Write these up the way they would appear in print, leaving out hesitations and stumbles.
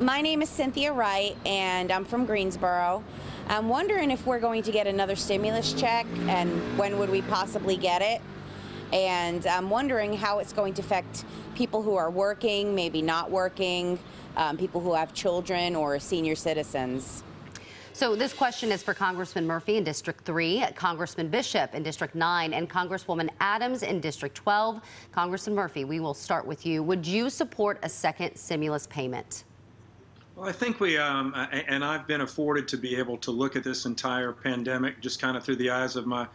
My name is Cynthia Wright, and I'm from Greensboro. I'm wondering if we're going to get another stimulus check, and when would we possibly get it? And I'm wondering how it's going to affect people who are working, maybe not working, people who have children or senior citizens. So this question is for Congressman Murphy in District 3, Congressman Bishop in District 9, and Congresswoman Adams in District 12. Congressman Murphy, we will start with you. Would you support a second stimulus payment? Well, I think and I've been afforded to be able to look at this entire pandemic just kind of through the eyes of my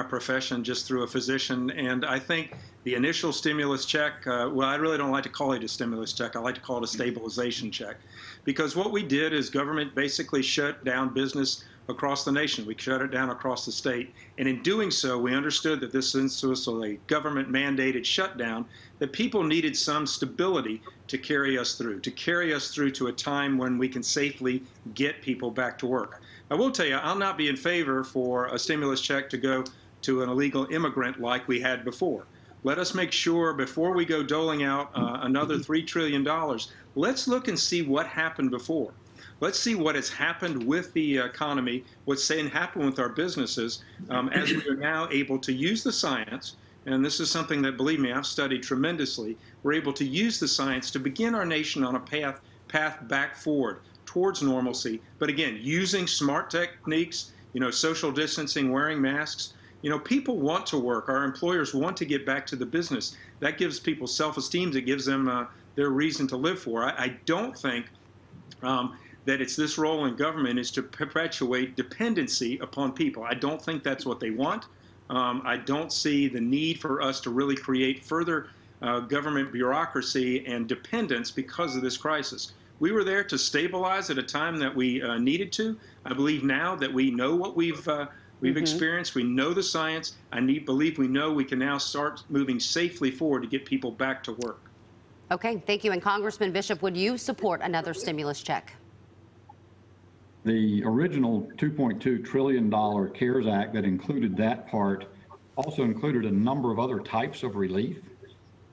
profession, just through a physician. And I think the initial stimulus check, well, I really don't like to call it a stimulus check. I like to call it a stabilization check. Because what we did is government basically shut down business across the nation. We shut it down across the state. And in doing so, we understood that this was a government mandated shutdown, that people needed some stability to carry us through to a time when we can safely get people back to work. I will tell you, I'll not be in favor for a stimulus check to go to an illegal immigrant like we had before. Let us make sure before we go doling out another $3 trillion, let's look and see what happened before. Let's see what has happened with the economy, what's saying happened with our businesses as we are now able to use the science. And this is something that, believe me, I've studied tremendously. We're able to use the science to begin our nation on a path back forward towards normalcy. But again, using smart techniques, social distancing, wearing masks. People want to work. Our employers want to get back to the business. That gives people self-esteem. It gives them their reason to live for. I don't think that it's this role in government is to perpetuate dependency upon people. I don't think that's what they want. I don't see the need for us to really create further government bureaucracy and dependence because of this crisis. We were there to stabilize at a time that we needed to. I believe now that we know what we've experienced, we know the science, believe we know we can now start moving safely forward to get people back to work. Okay, thank you. And Congressman Bishop, would you support another stimulus check? The original $2.2 trillion CARES Act that included that part also included a number of other types of relief.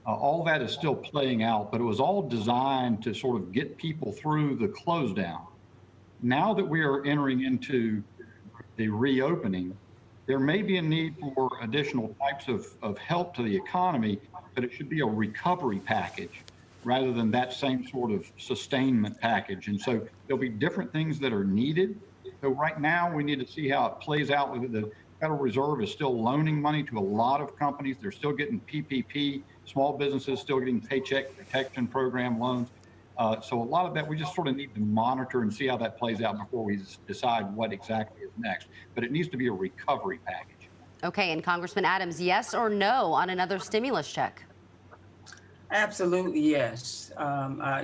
All that is still playing out, but it was all designed to sort of get people through the close down. Now that we are entering into the reopening, there may be a need for additional types of help to the economy, but it should be a recovery package rather than that same sort of sustainment package. And so there'll be different things that are needed. So right now we need to see how it plays out. The Federal Reserve is still loaning money to a lot of companies. They're still getting PPP, small businesses still getting Paycheck Protection Program loans. So a lot of that, we just sort of need to monitor and see how that plays out before we decide what exactly is next. But it needs to be a recovery package. Okay, and Congressman Adams, yes or no on another stimulus check? Absolutely, yes.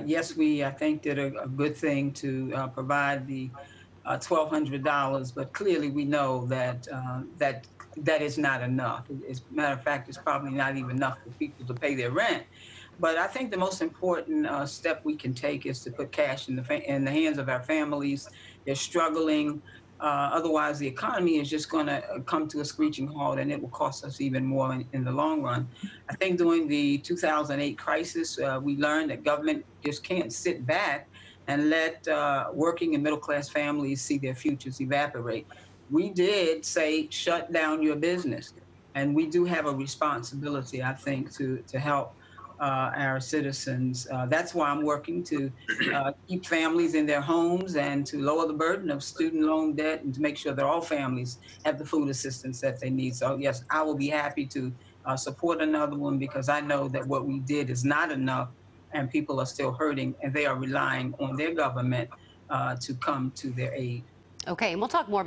Yes, we, I think, did a good thing to provide the $1,200, but clearly we know that that is not enough. As a matter of fact, it's probably not even enough for people to pay their rent. But I think the most important step we can take is to put cash in the hands of our families. They're struggling. Otherwise, the economy is just going to come to a screeching halt, and it will cost us even more in the long run. I think during the 2008 crisis, we learned that government just can't sit back and let working and middle-class families see their futures evaporate. We did say, shut down your business. And we do have a responsibility, I think, to help our citizens. That's why I'm working to keep families in their homes and to lower the burden of student loan debt and to make sure that all families have the food assistance that they need. So yes, I will be happy to support another one because I know that what we did is not enough and people are still hurting and they are relying on their government to come to their aid. Okay, and we'll talk more about